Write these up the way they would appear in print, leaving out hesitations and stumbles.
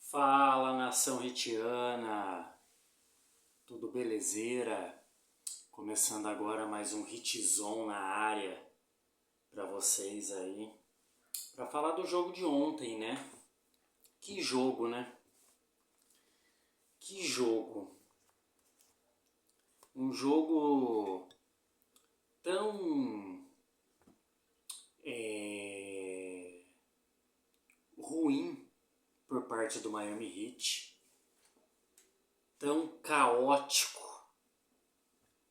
Fala, nação hitiana, tudo belezeira? Começando agora mais um hitzão na área para vocês aí, para falar do jogo de ontem, né? Que jogo, né? Que jogo! Um jogo tão ruim por parte do Miami Heat, tão caótico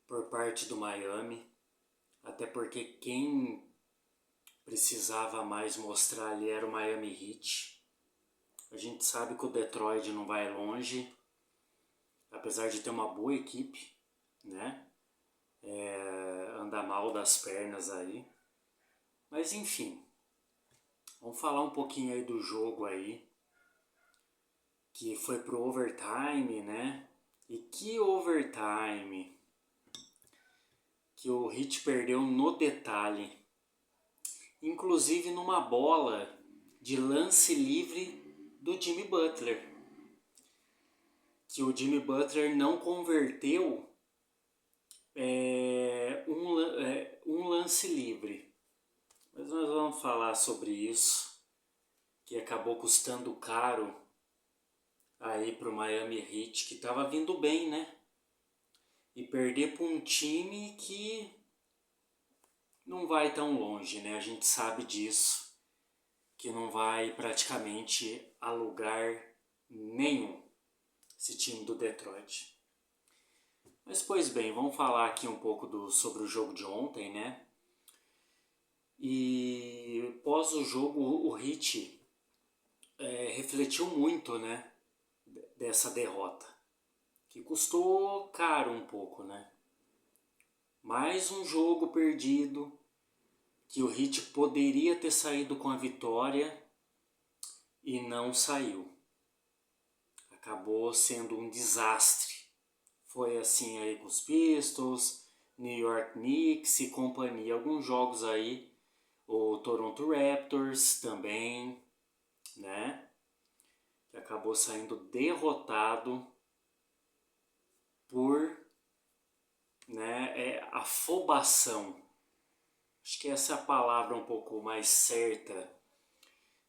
por parte do Miami, até porque quem precisava mais mostrar ali era o Miami Heat. A gente sabe que o Detroit não vai longe, apesar de ter uma boa equipe, né? Anda mal das pernas aí. Mas enfim, vamos falar um pouquinho aí do jogo aí, que foi pro overtime, né? E que overtime que o Heat perdeu no detalhe. Inclusive numa bola de lance livre do Jimmy Butler, que o Jimmy Butler não converteu um lance livre. Mas nós vamos falar sobre isso, que acabou custando caro aí pro Miami Heat, que estava vindo bem, né? E perder para um time que não vai tão longe, né? A gente sabe disso, que não vai praticamente a lugar nenhum, esse time do Detroit. Mas pois bem, vamos falar aqui um pouco sobre o jogo de ontem, né? E pós o jogo o Heat refletiu muito, né? Dessa derrota, que custou caro um pouco, né? Mais um jogo perdido, que o Heat poderia ter saído com a vitória e não saiu. Acabou sendo um desastre. Foi assim aí com os Pistons, New York Knicks e companhia. Alguns jogos aí, o Toronto Raptors também, né? Que acabou saindo derrotado por, né, afobação. Acho que essa é a palavra um pouco mais certa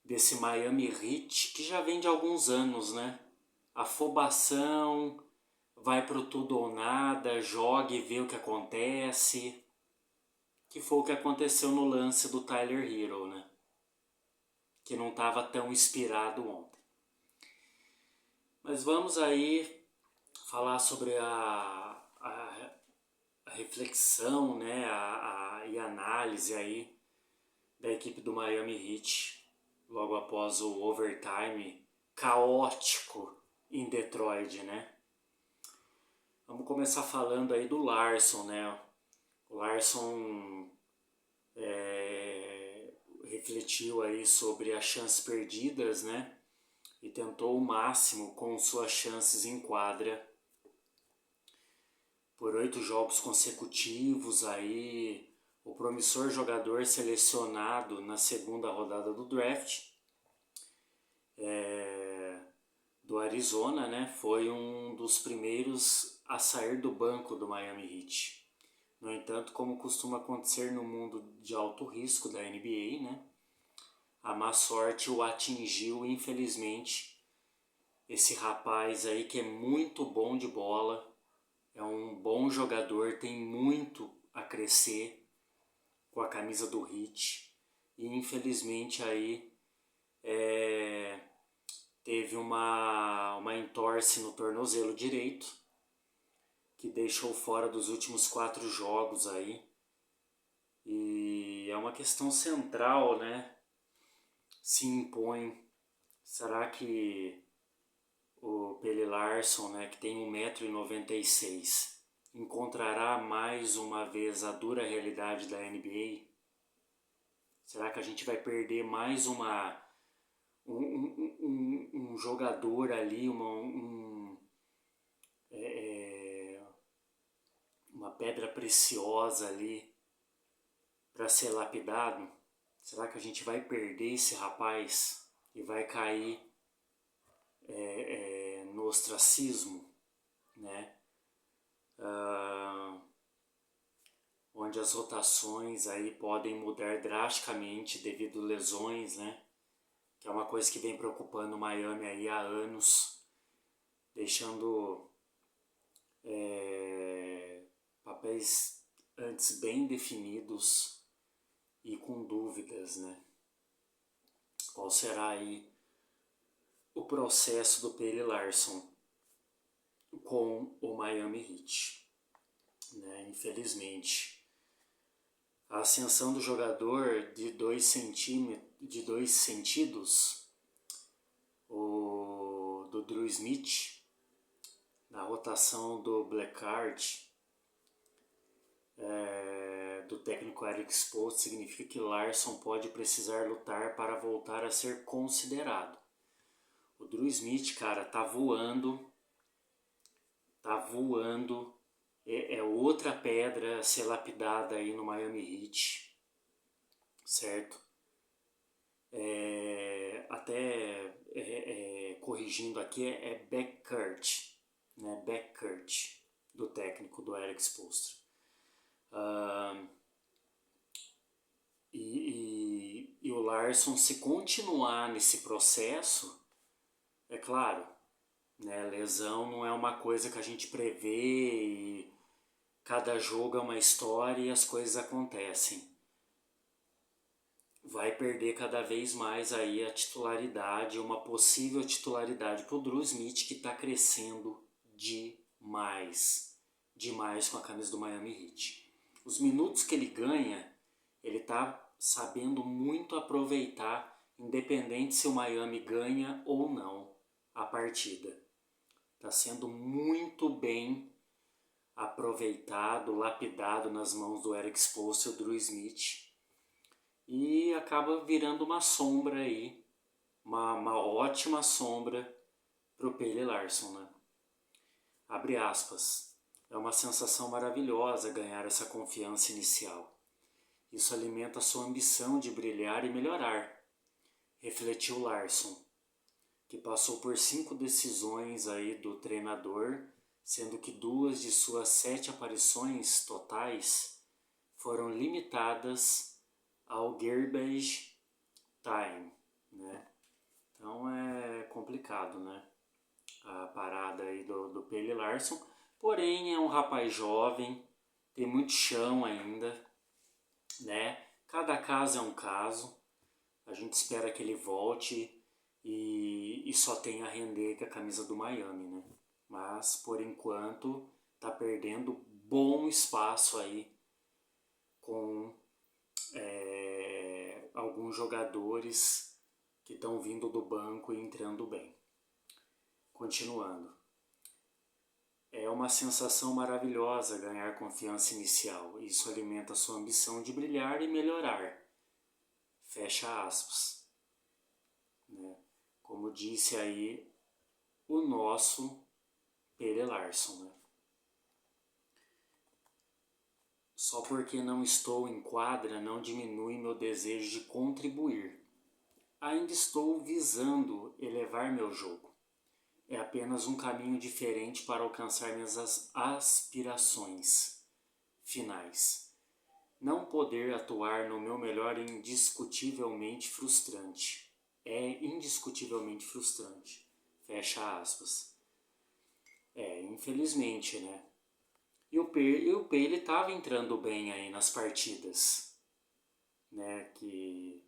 desse Miami Heat, que já vem de alguns anos, né? Afobação, vai pro tudo ou nada, joga e vê o que acontece. Que foi o que aconteceu no lance do Tyler Hero, né? Que não estava tão inspirado ontem. Mas vamos aí falar sobre a reflexão, né? E análise aí da equipe do Miami Heat logo após o overtime caótico em Detroit, né? Vamos começar falando aí do Larson, né? O Larson refletiu aí sobre as chances perdidas, né? E tentou o máximo com suas chances em quadra. Por 8 jogos consecutivos aí, o promissor jogador selecionado na segunda rodada do draft do Arizona, né? Foi um dos primeiros a sair do banco do Miami Heat. No entanto, como costuma acontecer no mundo de alto risco da NBA, né? A má sorte o atingiu, infelizmente. Esse rapaz aí que é muito bom de bola, é um bom jogador, tem muito a crescer com a camisa do Heat. E infelizmente aí teve uma entorse no tornozelo direito, que deixou fora dos últimos 4 jogos aí. E é uma questão central, né? Se impõe. Será que o Pelle Larsson, né, que tem 1,96 m, encontrará mais uma vez a dura realidade da NBA? Será que a gente vai perder mais um jogador ali, uma pedra preciosa ali para ser lapidado? Será que a gente vai perder esse rapaz e vai cair no ostracismo, né? Onde as rotações aí podem mudar drasticamente devido a lesões, né? Que é uma coisa que vem preocupando o Miami aí há anos, deixando papéis antes bem definidos e com dúvidas, né? Qual será aí o processo do Pele Larsson com o Miami Heat, né? Infelizmente, a ascensão do jogador de 2 sentidos, do Drew Smith, na rotação do Blackheart, do técnico Eric Spoelstra, significa que Larsson pode precisar lutar para voltar a ser considerado. O Drew Smith, cara, tá voando, é outra pedra a ser lapidada aí no Miami Heat, certo? Corrigindo aqui, é Backcourt, né? Backcourt, do técnico do Eric Spoelstra. E o Larsson, se continuar nesse processo, é claro, né, lesão não é uma coisa que a gente prevê e cada jogo é uma história e as coisas acontecem. Vai perder cada vez mais aí a titularidade, uma possível titularidade para o Drew Smith, que está crescendo demais com a camisa do Miami Heat. Os minutos que ele ganha, ele está sabendo muito aproveitar, independente se o Miami ganha ou não a partida. Está sendo muito bem aproveitado, lapidado nas mãos do Eric Spoelstra e o Drew Smith. E acaba virando uma sombra aí, uma ótima sombra para o Pele Larsson, né? Abre aspas. É uma sensação maravilhosa ganhar essa confiança inicial. Isso alimenta sua ambição de brilhar e melhorar, refletiu Larsson, que passou por 5 decisões aí do treinador, sendo que 2 de suas 7 aparições totais foram limitadas ao garbage time, né? Então é complicado, né? A parada aí do Pele Larsson, porém é um rapaz jovem, tem muito chão ainda, né? Cada caso é um caso, a gente espera que ele volte e só tenha a render com a camisa do Miami, né? Mas por enquanto tá perdendo bom espaço aí com alguns jogadores que estão vindo do banco e entrando bem. Continuando. É uma sensação maravilhosa ganhar confiança inicial. Isso alimenta sua ambição de brilhar e melhorar. Fecha aspas. Né? Como disse aí o nosso Pele Larsson. Né? Só porque não estou em quadra não diminui meu desejo de contribuir. Ainda estou visando elevar meu jogo. É apenas um caminho diferente para alcançar minhas aspirações finais. Não poder atuar no meu melhor é indiscutivelmente frustrante. É indiscutivelmente frustrante. Fecha aspas. Infelizmente, né? E o Pele estava entrando bem aí nas partidas, né? Que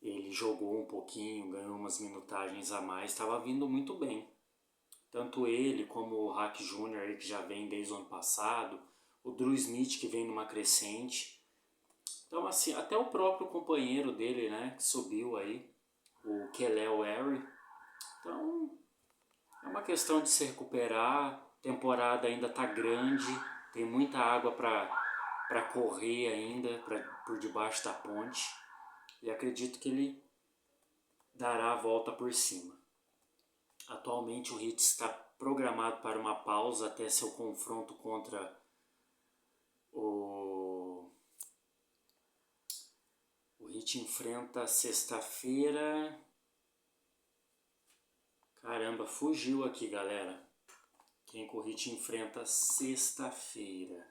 ele jogou um pouquinho, ganhou umas minutagens a mais, estava vindo muito bem. Tanto ele como o Hack Jr., que já vem desde o ano passado, o Drew Smith, que vem numa crescente. Então, assim, até o próprio companheiro dele, né, que subiu aí, o Kelly Oubre. Então, é uma questão de se recuperar, a temporada ainda tá grande, tem muita água para correr ainda, por debaixo da ponte. E acredito que ele dará a volta por cima. Atualmente o Heat está programado para uma pausa até seu confronto contra o Heat enfrenta sexta-feira. Caramba, fugiu aqui, galera. Quem com o Heat enfrenta sexta-feira.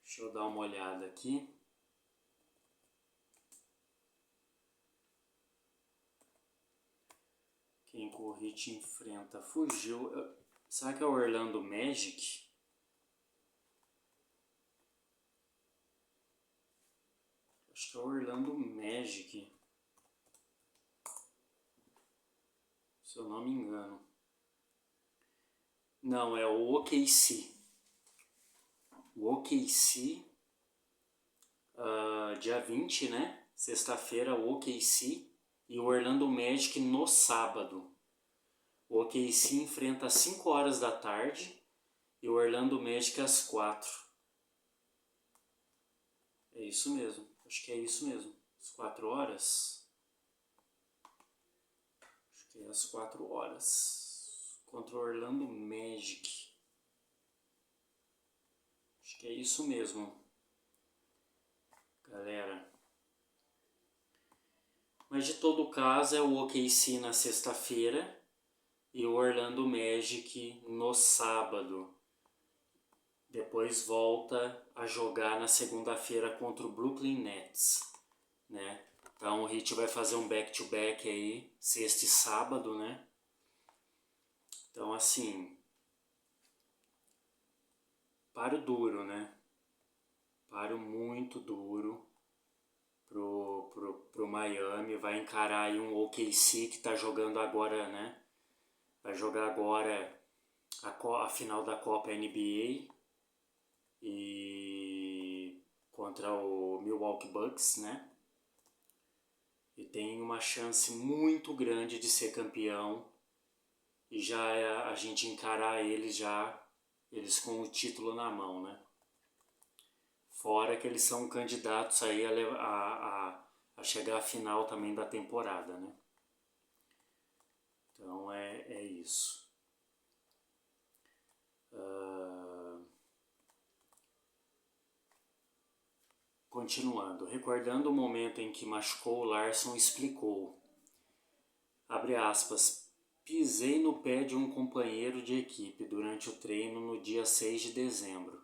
Deixa eu dar uma olhada aqui. Quem com o Heat enfrenta fugiu. Será que é o Orlando Magic? Acho que é o Orlando Magic. Se eu não me engano. Não, é o OKC. O OKC, dia 20, né? Sexta-feira, o OKC e o Orlando Magic no sábado. O OKC enfrenta às 5 horas da tarde e o Orlando Magic às 4. É isso mesmo, acho que é isso mesmo. Às 4 horas. Acho que é às 4 horas. Contra o Orlando Magic. Acho que é isso mesmo, galera. Mas de todo caso é o OKC na sexta-feira e o Orlando Magic no sábado. Depois volta a jogar na segunda-feira contra o Brooklyn Nets, né? Então o Heat vai fazer um back-to-back aí, sexta e sábado, né? Então assim, paro duro, né? Paro muito duro pro Miami. Vai encarar aí um OKC que tá jogando agora, né? Vai jogar agora a final da Copa NBA e contra o Milwaukee Bucks, né? E tem uma chance muito grande de ser campeão e já a gente encarar eles com o título na mão, né? Fora que eles são candidatos aí a chegar à final também da temporada, né? Então é isso. Continuando, recordando o momento em que machucou, Larson explicou, abre aspas, pisei no pé de um companheiro de equipe durante o treino no dia 6 de dezembro.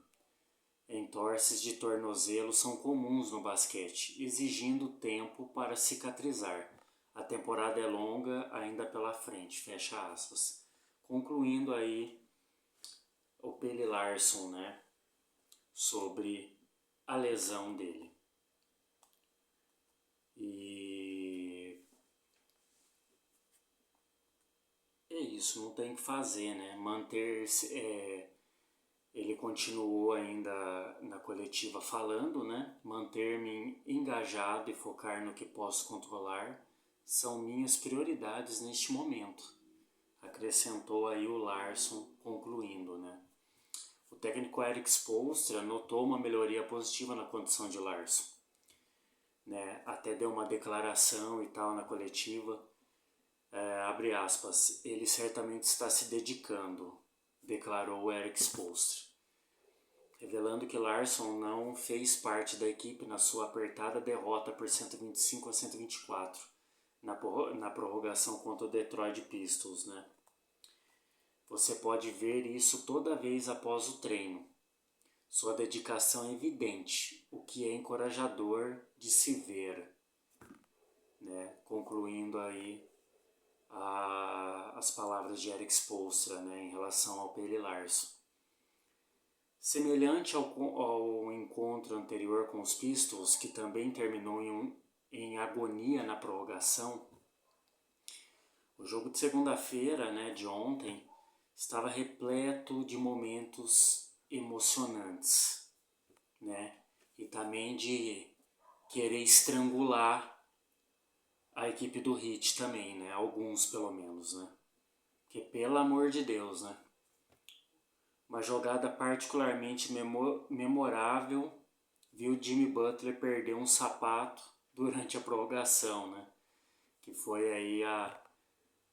Entorses de tornozelo são comuns no basquete, exigindo tempo para cicatrizar. A temporada é longa ainda pela frente, fecha aspas. Concluindo aí o Pelle Larsson, né, sobre a lesão dele. E é isso, não tem o que fazer, né? Manter-se. Ele continuou ainda na coletiva falando, né? Manter-me engajado e focar no que posso controlar são minhas prioridades neste momento. Acrescentou aí o Larsson, concluindo, né? O técnico Erik Spoelstra notou uma melhoria positiva na condição de Larsson, né? Até deu uma declaração e tal na coletiva, abre aspas, ele certamente está se dedicando, declarou Erik Spoelstra, revelando que Larsson não fez parte da equipe na sua apertada derrota por 125-124 na prorrogação contra o Detroit Pistons, né? Você pode ver isso toda vez após o treino. Sua dedicação é evidente, o que é encorajador de se ver, né? Concluindo aí as palavras de Erik Spoelstra, né, em relação ao Pelle Larsson. Semelhante ao encontro anterior com os Pistons, que também terminou em agonia na prorrogação, o jogo de segunda-feira, né, de ontem, estava repleto de momentos emocionantes, né, e também de querer estrangular a equipe do Heat também, né, alguns pelo menos, né, porque pelo amor de Deus, né, uma jogada particularmente memorável, viu Jimmy Butler perder um sapato durante a prorrogação, né? Que foi aí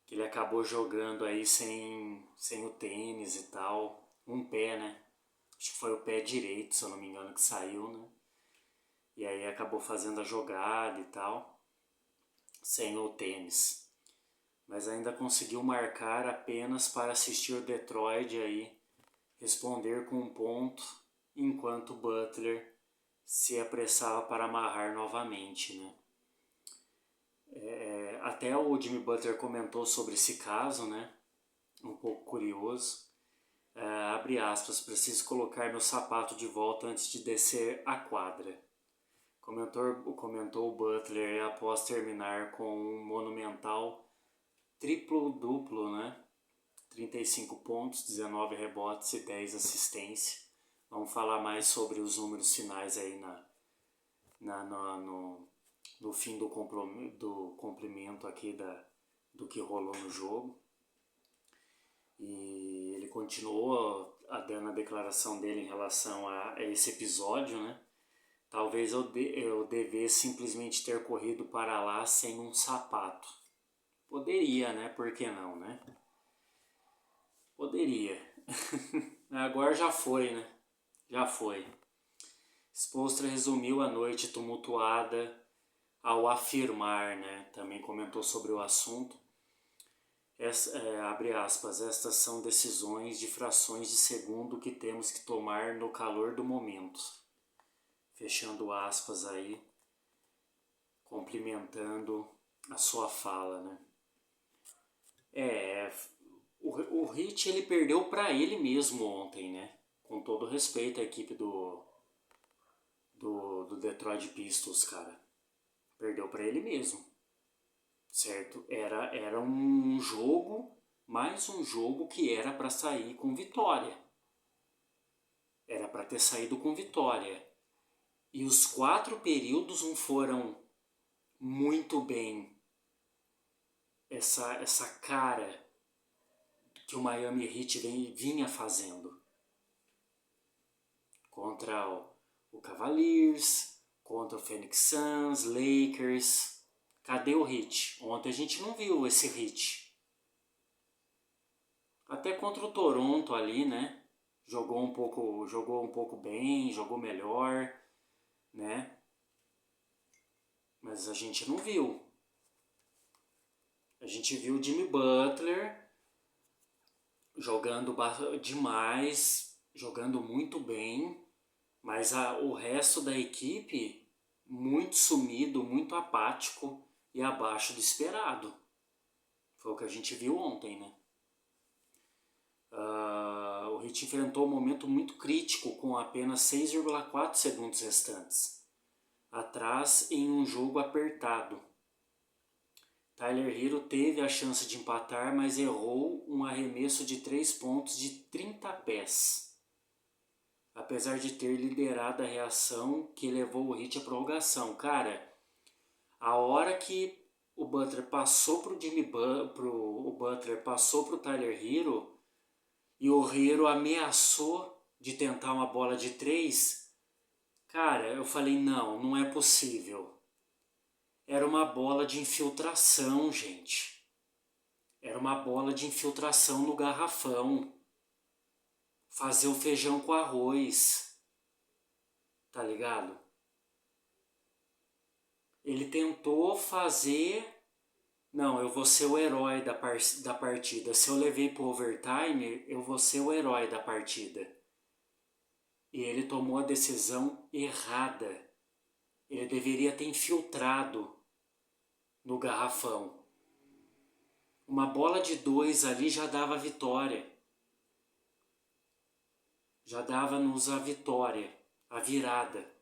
que ele acabou jogando aí sem o tênis e tal, um pé, né? Acho que foi o pé direito, se eu não me engano, que saiu, né? e aí acabou fazendo a jogada e tal, sem o tênis. Mas ainda conseguiu marcar apenas para assistir o Detroit aí responder com um ponto, enquanto Butler se apressava para amarrar novamente, né? Até o Jimmy Butler comentou sobre esse caso, né? Um pouco curioso. Abre aspas, preciso colocar meu sapato de volta antes de descer a quadra. Comentou o Butler após terminar com um monumental triplo-duplo, né? 35 pontos, 19 rebotes e 10 assistências. Vamos falar mais sobre os números finais aí no fim do complemento aqui do que rolou no jogo. E ele continuou dando a declaração dele em relação a esse episódio, né? Talvez eu devesse simplesmente ter corrido para lá sem um sapato. Poderia, né? Por que não, né? Poderia. Agora já foi, né? Já foi. Spoelstra resumiu a noite tumultuada ao afirmar, né? Também comentou sobre o assunto. Abre aspas, estas são decisões de frações de segundo que temos que tomar no calor do momento. Fechando aspas aí, complementando a sua fala, né? O Heat ele perdeu para ele mesmo ontem, né? Com todo respeito à equipe do Detroit Pistons, cara. Perdeu para ele mesmo, certo? Era um jogo, mais um jogo que era para sair com vitória. Era para ter saído com vitória. E os 4 períodos não foram muito bem. Essa cara que o Miami Heat vinha fazendo contra o Cavaliers, contra o Phoenix Suns, Lakers. Cadê o Heat? Ontem a gente não viu esse Heat. Até contra o Toronto ali, né? Jogou um pouco bem, jogou melhor, né? Mas a gente não viu. A gente viu o Jimmy Butler jogando demais, jogando muito bem, mas o resto da equipe muito sumido, muito apático e abaixo do esperado. Foi o que a gente viu ontem, né? O Heat enfrentou um momento muito crítico com apenas 6,4 segundos restantes, atrás em um jogo apertado. Tyler Herro teve a chance de empatar, mas errou um arremesso de 3 pontos de 30 pés, apesar de ter liderado a reação que levou o Heat à prorrogação. Cara, a hora que o Butler passou pro Butler passou pro Tyler Herro e o Herro ameaçou de tentar uma bola de 3, cara, eu falei, não é possível. Era uma bola de infiltração, gente. Era uma bola de infiltração no garrafão. Fazer o feijão com arroz. Tá ligado? Ele tentou fazer... Não, eu vou ser o herói da partida. Se eu levei pro overtime, eu vou ser o herói da partida. E ele tomou a decisão errada. Ele deveria ter infiltrado no garrafão. Uma bola de 2 ali já dava vitória. Já dava-nos a vitória, a virada.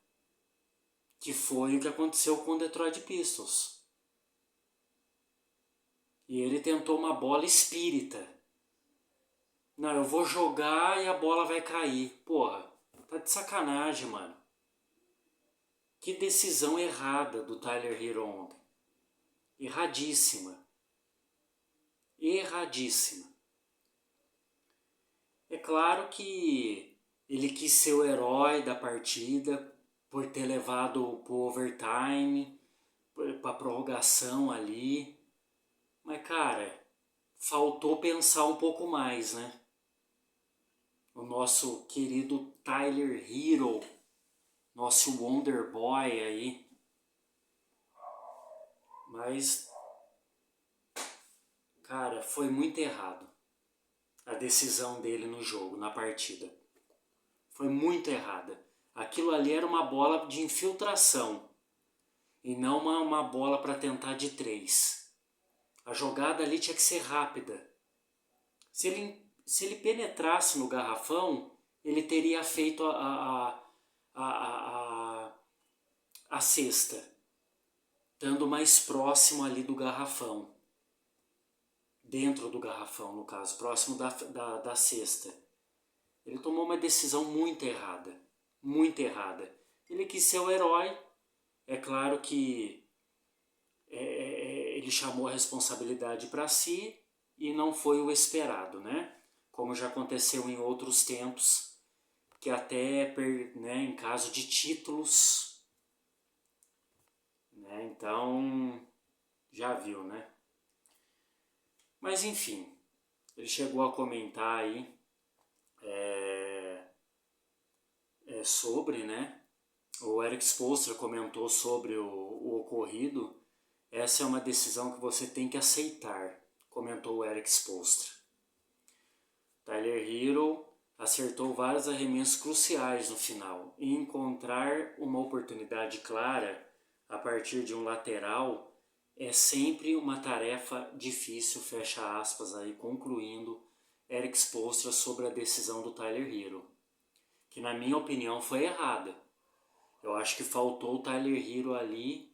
Que foi o que aconteceu com o Detroit Pistons. E ele tentou uma bola espírita. Não, eu vou jogar e a bola vai cair. Porra, tá de sacanagem, mano. Que decisão errada do Tyler Herro ontem. Erradíssima. Erradíssima. É claro que ele quis ser o herói da partida por ter levado pro overtime, pra prorrogação ali. Mas, cara, faltou pensar um pouco mais, né? O nosso querido Tyler Herro nosso Wonder Boy aí. Mas, cara, foi muito errado a decisão dele no jogo, na partida. Foi muito errada. Aquilo ali era uma bola de infiltração e não uma bola para tentar de 3. A jogada ali tinha que ser rápida. Se ele penetrasse no garrafão, ele teria feito a cesta, estando mais próximo ali do garrafão. Dentro do garrafão, no caso, próximo da cesta. Ele tomou uma decisão muito errada. Muito errada. Ele quis ser o herói. É claro que ele chamou a responsabilidade para si e não foi o esperado, né? Como já aconteceu em outros tempos, que até né, em caso de títulos, né? Então, já viu, né? Mas enfim, ele chegou a comentar aí sobre, né? O Erik Spoelstra comentou sobre o ocorrido. Essa é uma decisão que você tem que aceitar, comentou o Erik Spoelstra. Tyler Herro acertou vários arremessos cruciais no final e encontrar uma oportunidade clara a partir de um lateral é sempre uma tarefa difícil, fecha aspas aí, concluindo Erik Spoelstra sobre a decisão do Tyler Herro, que na minha opinião foi errada. Eu acho que faltou o Tyler Herro ali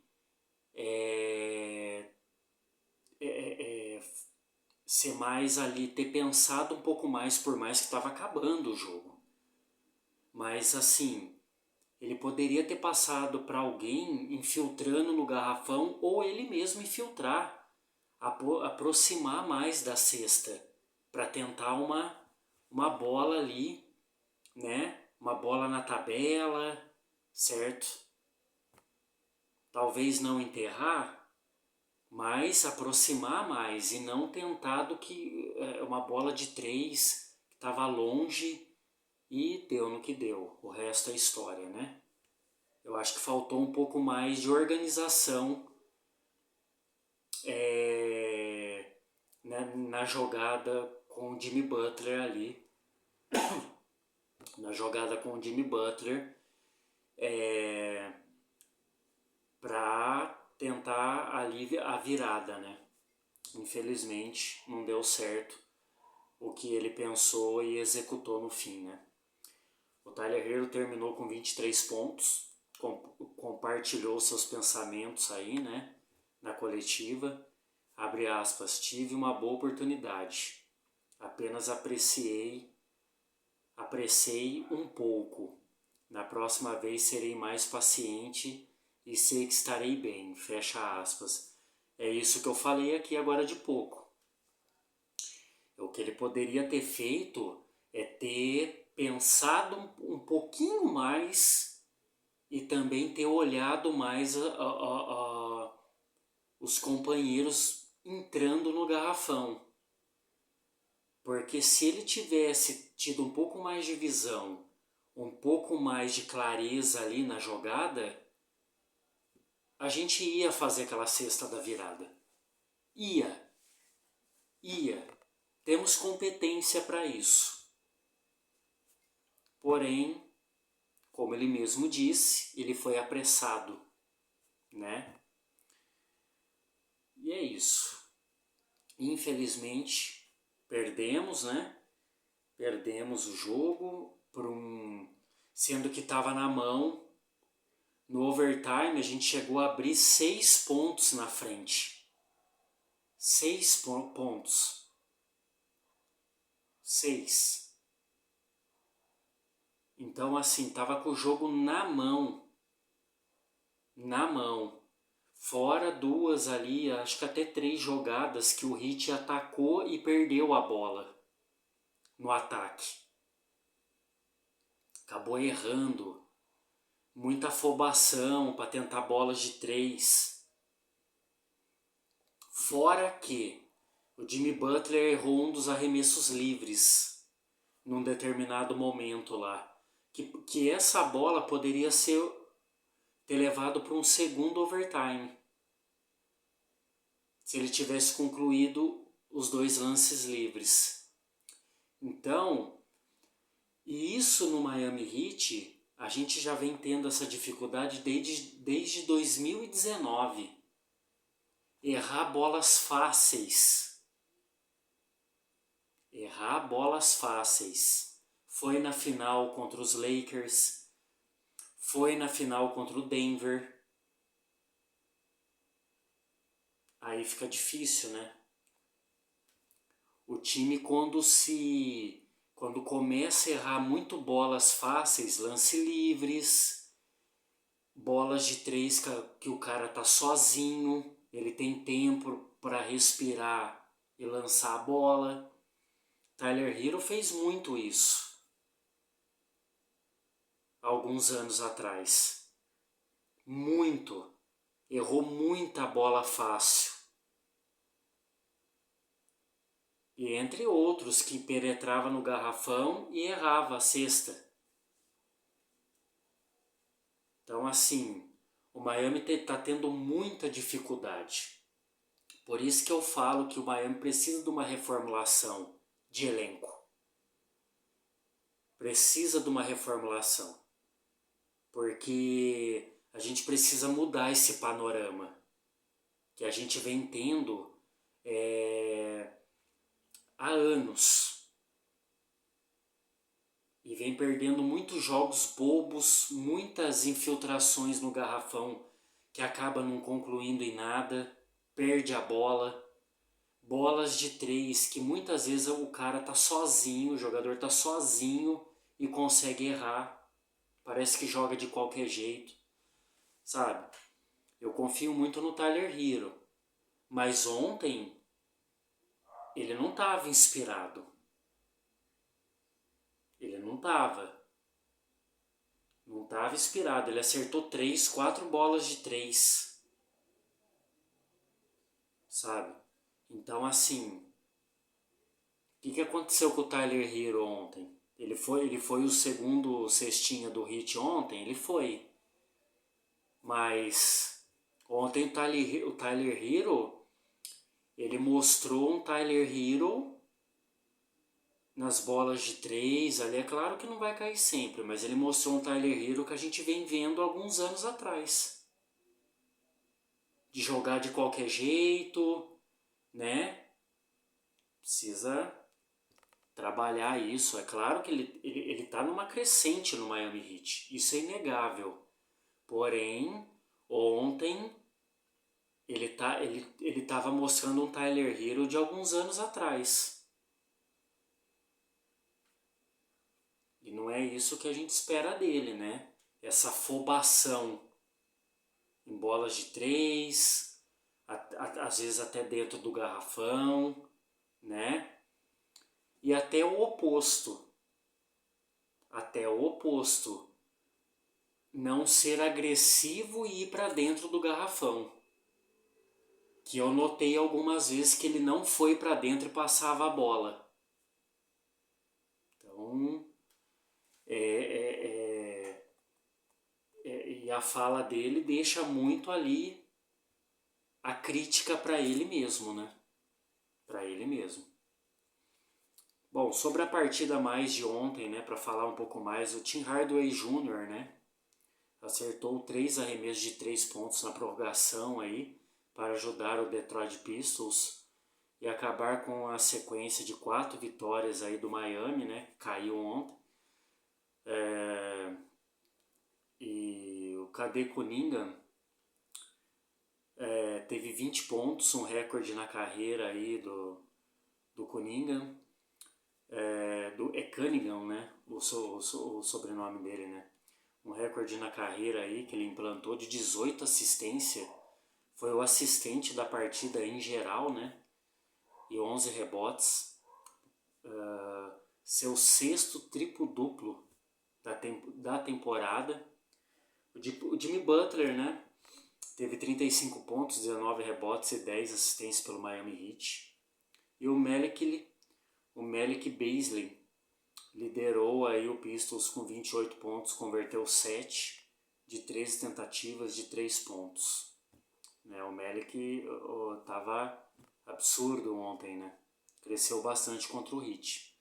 ser mais ali, ter pensado um pouco mais, por mais que estava acabando o jogo. Mas assim, ele poderia ter passado para alguém infiltrando no garrafão ou ele mesmo infiltrar, aproximar mais da cesta para tentar uma bola ali, né? Uma bola na tabela, certo? Talvez não enterrar, mas aproximar mais e não tentar do que uma bola de 3 que estava longe e deu no que deu. O resto é história, né? Eu acho que faltou um pouco mais de organização na jogada com o Jimmy Butler ali. Na jogada com o Jimmy Butler para tentar ali a virada, né? Infelizmente não deu certo o que ele pensou e executou no fim, né? O Tyler Herro terminou com 23 pontos, compartilhou seus pensamentos aí, né? Na coletiva, abre aspas, tive uma boa oportunidade, apenas apreciei um pouco. Na próxima vez serei mais paciente e sei que estarei bem, fecha aspas. É isso que eu falei aqui agora de pouco. O que ele poderia ter feito é ter pensado um pouquinho mais e também ter olhado mais os companheiros entrando no garrafão. Porque se ele tivesse tido um pouco mais de visão, um pouco mais de clareza ali na jogada, a gente ia fazer aquela cesta da virada. Ia. Temos competência para isso. Porém, como ele mesmo disse, ele foi apressado, né? E é isso. Infelizmente, perdemos, né? Perdemos o jogo sendo que estava na mão. No overtime, a gente chegou a abrir 6 pontos na frente. 6 pontos. 6. Então, assim, tava com o jogo na mão. Na mão. Fora 2 ali, acho que até 3 jogadas que o Heat atacou e perdeu a bola no ataque. Acabou errando. Muita afobação para tentar bolas de 3. Fora que o Jimmy Butler errou um dos arremessos livres num determinado momento lá. que essa bola poderia ter levado para um segundo overtime, se ele tivesse concluído os 2 lances livres. Então, e isso no Miami Heat, a gente já vem tendo essa dificuldade desde 2019. Errar bolas fáceis. Errar bolas fáceis. Foi na final contra os Lakers. Foi na final contra o Denver. Aí fica difícil, né? O time quando começa a errar muito bolas fáceis, lance livres, bolas de 3 que o cara tá sozinho, ele tem tempo para respirar e lançar a bola. Tyler Herro fez muito isso alguns anos atrás. Muito. Errou muita bola fácil. E entre outros que penetrava no garrafão e errava a cesta. Então assim, o Miami está tendo muita dificuldade. Por isso que eu falo que o Miami precisa de uma reformulação de elenco. Precisa de uma reformulação. Porque a gente precisa mudar esse panorama que a gente vem tendo há anos. E vem perdendo muitos jogos bobos, muitas infiltrações no garrafão que acaba não concluindo em nada, perde a bola. Bolas de 3 que muitas vezes o cara tá sozinho, o jogador tá sozinho e consegue errar. Parece que joga de qualquer jeito, sabe? Eu confio muito no Tyler Herro, mas ontem ele não estava inspirado. Ele não estava. Não estava inspirado. Ele acertou 4 bolas de 3. Sabe? Então, assim, o que aconteceu com o Tyler Herro ontem? Ele foi o segundo cestinha do Heat ontem? Ele foi. Mas ontem o Tyler Herro, ele mostrou um Tyler Herro nas bolas de 3, ali é claro que não vai cair sempre, mas ele mostrou um Tyler Herro que a gente vem vendo há alguns anos atrás. De jogar de qualquer jeito, né? Precisa trabalhar isso. É claro que ele tá numa crescente no Miami Heat, isso é inegável. Porém, ontem ele tava mostrando um Tyler Herro de alguns anos atrás. E não é isso que a gente espera dele, né? Essa afobação em bolas de 3, às vezes até dentro do garrafão, né? E até o oposto. Até o oposto. Não ser agressivo e ir para dentro do garrafão. Que eu notei algumas vezes que ele não foi para dentro e passava a bola. Então, e a fala dele deixa muito ali a crítica para ele mesmo, né? Para ele mesmo. Bom, sobre a partida mais de ontem, né, para falar um pouco mais, o Tim Hardaway Jr., né, acertou 3 arremessos de 3 pontos na prorrogação aí para ajudar o Detroit Pistons e acabar com a sequência de 4 vitórias aí do Miami, né, que caiu ontem. E o KD Cunningham teve 20 pontos, um recorde na carreira aí do Cunningham. Cunningham, né? O sobrenome dele, né? Um recorde na carreira aí que ele implantou de 18 assistências. Foi o assistente da partida em geral, né? E 11 rebotes. Seu 6º triplo-duplo da temporada. O Jimmy Butler, né? Teve 35 pontos, 19 rebotes e 10 assistências pelo Miami Heat. E o Malik Beasley liderou aí o Pistons com 28 pontos, converteu 7 de 13 tentativas de 3 pontos. Né, o Melick estava absurdo ontem, né? Cresceu bastante contra o Heat.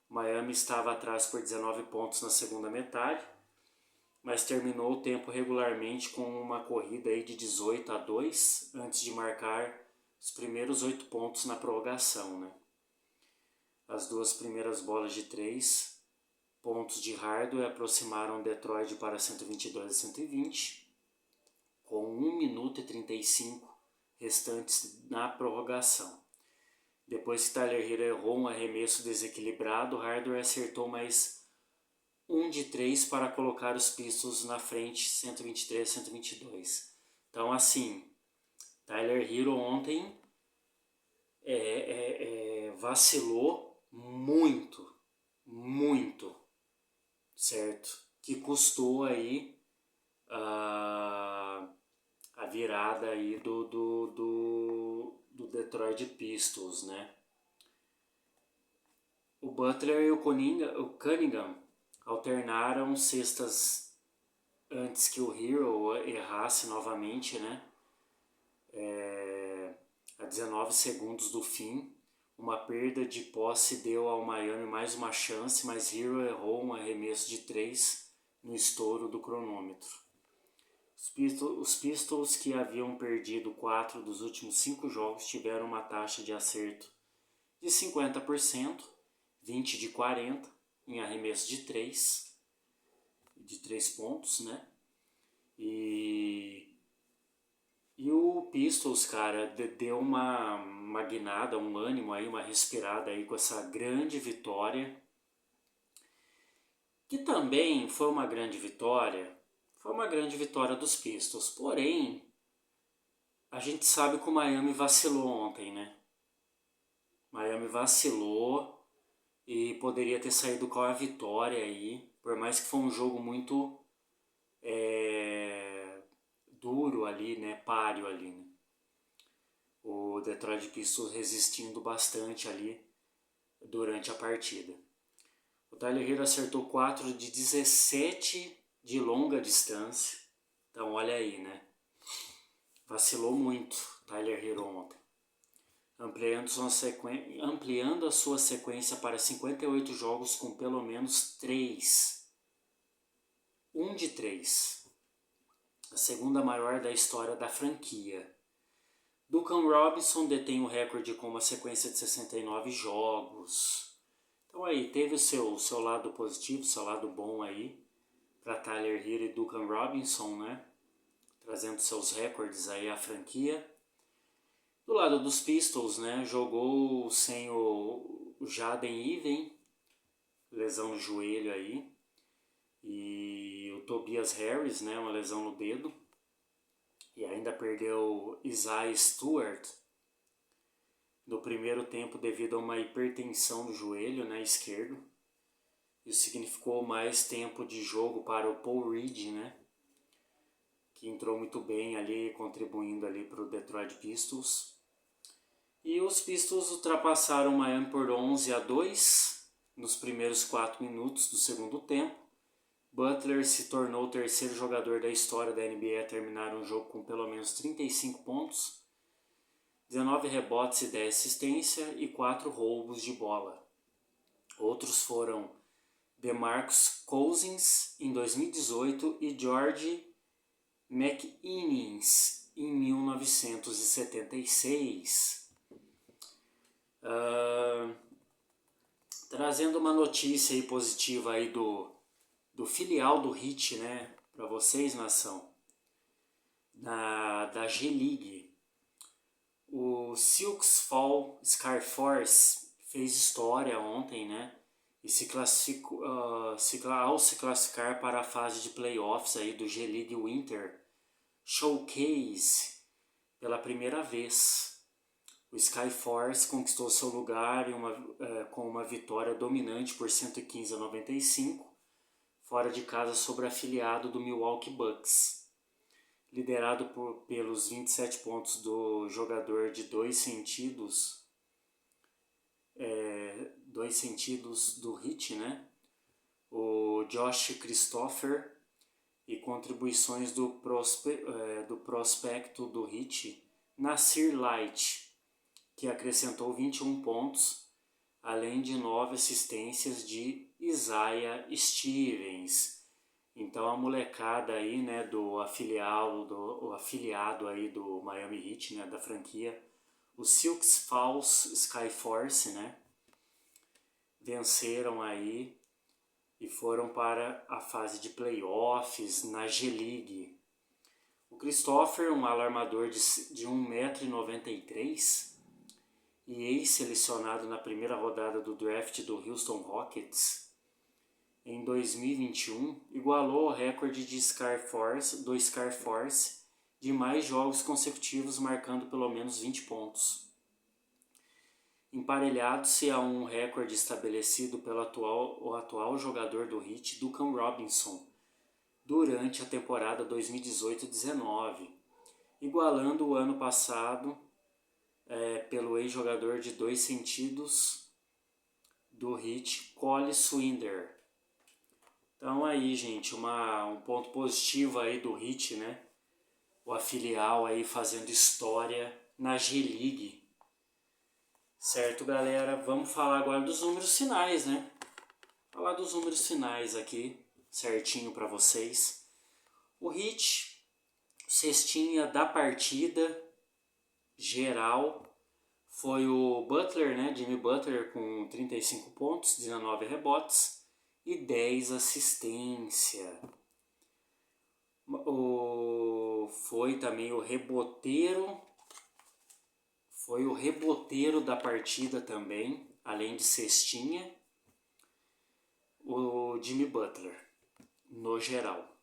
Miami estava atrás por 19 pontos na segunda metade, mas terminou o tempo regularmente com uma corrida aí de 18-2 antes de marcar os primeiros 8 pontos na prorrogação, né? As duas primeiras bolas de 3 pontos de Hardaway aproximaram Detroit para 122-120, com 1 minuto e 35 restantes na prorrogação. Depois que Tyler Herro errou um arremesso desequilibrado, Hardaway acertou mais 1 de 3 para colocar os Pistons na frente, 123-122. Então, assim, Tyler Herro ontem vacilou muito, certo? Que custou aí a virada aí do Detroit Pistons, né? O Butler e o Cunningham alternaram cestas antes que o Herro errasse novamente, né? A 19 segundos do fim, uma perda de posse deu ao Miami mais uma chance, mas Herro errou um arremesso de 3 no estouro do cronômetro. Os Pistons, que haviam perdido 4 dos últimos 5 jogos, tiveram uma taxa de acerto de 50%, 20 de 40 em arremesso de 3 pontos, né? E o Pistons, cara, deu uma guinada, um ânimo aí, uma respirada aí com essa grande vitória, que também foi uma grande vitória dos Pistons, porém, a gente sabe que o Miami vacilou ontem, né? Miami vacilou e poderia ter saído com a vitória aí, por mais que foi um jogo muito duro ali, né? Páreo ali, né? O Detroit Pistons resistindo bastante ali durante a partida. O Tyler Herro acertou 4 de 17 de longa distância. Então olha aí, né? Vacilou muito Tyler Herro ontem. Ampliando a sua sequência para 58 jogos com pelo menos 3. 1 de 3. A segunda maior da história da franquia. Duncan Robinson detém o recorde com uma sequência de 69 jogos. Então aí, teve o seu lado positivo, seu lado bom aí, para Tyler Herro e Duncan Robinson, né? Trazendo seus recordes aí à franquia. Do lado dos Pistons, né? Jogou sem o Jaden Ivey, lesão no joelho aí. E o Tobias Harris, né? Uma lesão no dedo. E ainda perdeu Isaiah Stewart no primeiro tempo devido a uma hipertensão no joelho, né, esquerdo. Isso significou mais tempo de jogo para o Paul Reed, né, que entrou muito bem ali, contribuindo ali para o Detroit Pistons. E os Pistons ultrapassaram o Miami por 11-2 nos primeiros 4 minutos do segundo tempo. Butler se tornou o terceiro jogador da história da NBA a terminar um jogo com pelo menos 35 pontos, 19 rebotes e 10 assistências e 4 roubos de bola. Outros foram DeMarcus Cousins em 2018 e George McInnes em 1976. Trazendo uma notícia aí positiva aí do filial do Heat, né, para vocês, nação, da G-League. O Silks Fall Skyforce fez história ontem, né, e ao se classificar para a fase de playoffs aí do G-League Winter Showcase pela primeira vez. O Skyforce conquistou seu lugar com uma vitória dominante por 115-95, fora de casa sobre o afiliado do Milwaukee Bucks. Liderado pelos 27 pontos do jogador de dois sentidos do Heat, né? o Josh Christopher e contribuições do prospecto do Heat, Nasir Light, que acrescentou 21 pontos, além de 9 assistências de Isaiah Stevens. Então a molecada aí, né, o afiliado aí do Miami Heat, né, da franquia, o Silks Falls Skyforce, né, venceram aí e foram para a fase de playoffs na G-League. O Christopher, um alarmador de 1,93 m e ex-selecionado na primeira rodada do draft do Houston Rockets, em 2021, igualou o recorde do Skyforce de mais jogos consecutivos marcando pelo menos 20 pontos. Emparelhado-se a um recorde estabelecido pelo atual jogador do Heat, Duncan Robinson, durante a temporada 2018-19, igualando o ano passado pelo ex-jogador de 2 sentidos do Heat, Cole Swinder. Então aí, gente, um ponto positivo aí do Heat, né? O filial aí fazendo história na G-League. Certo, galera? Vamos falar agora dos números finais, né? Falar dos números finais aqui, certinho para vocês. O Heat, cestinha da partida geral, foi o Butler, né? Jimmy Butler com 35 pontos, 19 rebotes e 10 assistência. Foi também o reboteiro. Foi o reboteiro da partida também, além de cestinha, o Jimmy Butler, no geral.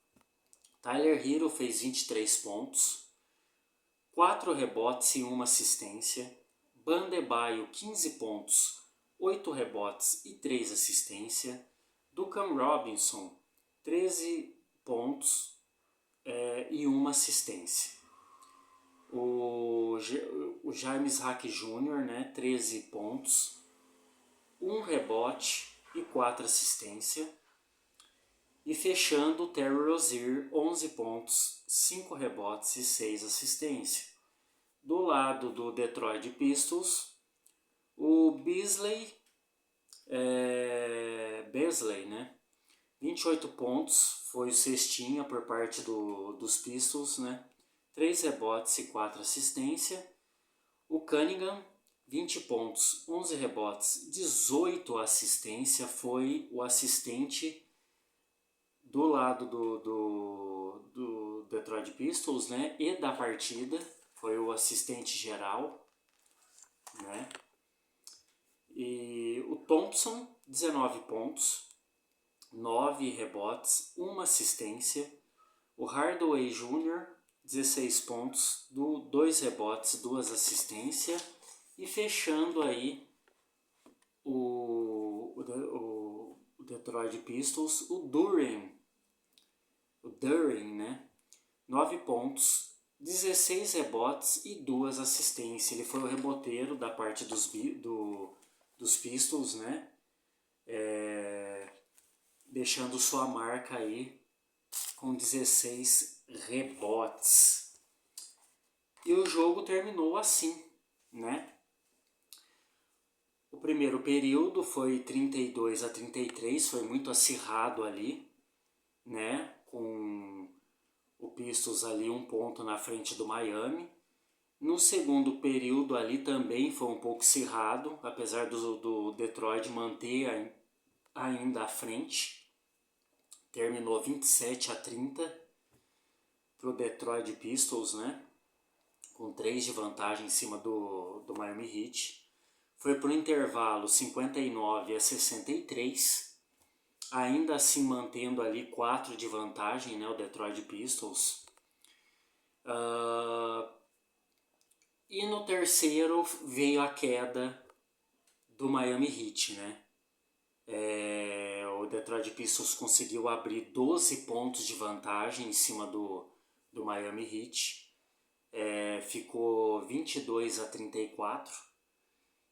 Tyler Herro fez 23 pontos, 4 rebotes e 1 assistência. Bam Adebayo, 15 pontos, 8 rebotes e 3 assistências. Duncan Robinson, 13 pontos e 1 assistência. O James Hack Jr., né, 13 pontos, 1 rebote e 4 assistências. E fechando o Terry Rozier, 11 pontos, 5 rebotes e 6 assistências. Do lado do Detroit Pistons, o Beasley, né, 28 pontos, foi o cestinha por parte dos Pistons, né, 3 rebotes e 4 assistências. O Cunningham, 20 pontos, 11 rebotes, 18 assistência, foi o assistente do lado do Detroit Pistons, né, e da partida, foi o assistente geral, né. E o Thompson, 19 pontos, 9 rebotes, 1 assistência. O Hardaway Jr., 16 pontos, 2 rebotes, 2 assistências. E fechando aí o Detroit Pistons, o Duren, né? 9 pontos, 16 rebotes e 2 assistências. Ele foi o reboteiro da parte dos Pistons, né? Deixando sua marca aí com 16 rebotes. E o jogo terminou assim, né? O primeiro período foi 32-33, foi muito acirrado ali, né? Com o Pistons ali 1 ponto na frente do Miami. No segundo período ali também foi um pouco acirrado, apesar do Detroit manter ainda à frente. Terminou 27-30 para o Detroit Pistons, né? Com 3 de vantagem em cima do Miami Heat. Foi para o intervalo 59-63, ainda assim mantendo ali 4 de vantagem, né, o Detroit Pistons. E no terceiro veio a queda do Miami Heat, né? O Detroit Pistons conseguiu abrir 12 pontos de vantagem em cima do Miami Heat. Ficou 22-34.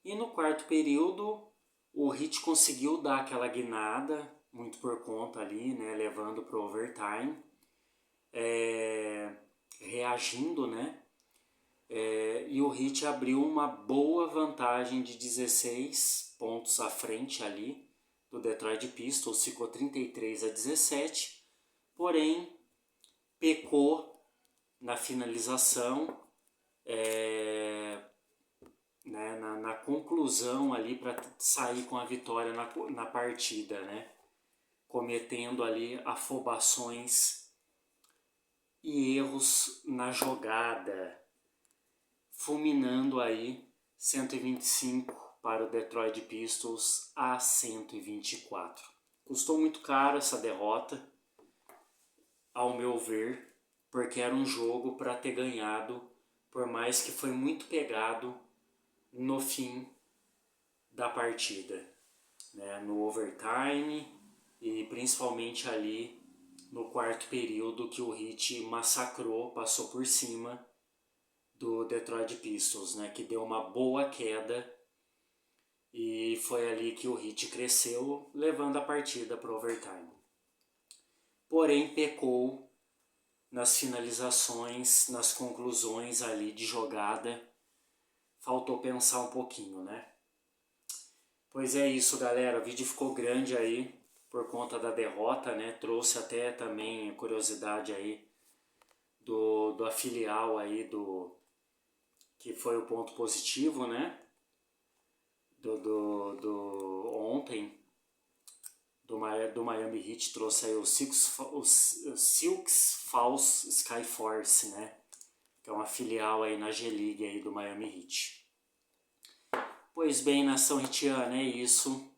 E no quarto período, o Heat conseguiu dar aquela guinada, muito por conta ali, né, levando para o overtime, reagindo, né, e o Heat abriu uma boa vantagem de 16 pontos à frente ali do Detroit Pistons, ficou 33-17, porém pecou na finalização, né, na conclusão ali para sair com a vitória na partida, né, cometendo ali afobações e erros na jogada, fulminando aí 125 para o Detroit Pistons a 124. Custou muito caro essa derrota, ao meu ver, porque era um jogo para ter ganhado, por mais que foi muito pegado no fim da partida, né? No overtime e principalmente ali no quarto período, que o Heat massacrou, passou por cima do Detroit Pistons, né? Que deu uma boa queda e foi ali que o Heat cresceu, levando a partida para o overtime. Porém, pecou nas finalizações, nas conclusões ali de jogada. Faltou pensar um pouquinho, né? Pois é isso, galera. O vídeo ficou grande aí por conta da derrota, né? Trouxe até também a curiosidade aí da filial aí que foi o ponto positivo, né? Do ontem do Miami Heat, trouxe aí o Silks Falls Skyforce, né? Que é uma filial aí na G-League aí do Miami Heat. Pois bem, nação hitiana, é isso,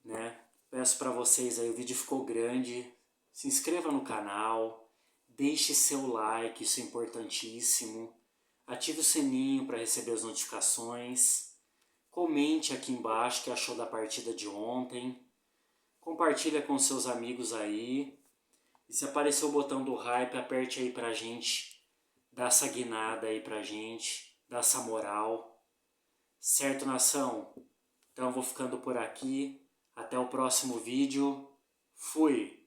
né? Peço para vocês aí, o vídeo ficou grande, se inscreva no canal, deixe seu like, isso é importantíssimo, ative o sininho para receber as notificações, comente aqui embaixo o que achou da partida de ontem, compartilha com seus amigos aí, e se aparecer o botão do hype, aperte aí pra gente, dá essa guinada aí pra gente, dá essa moral. Certo, nação? Então vou ficando por aqui. Até o próximo vídeo. Fui!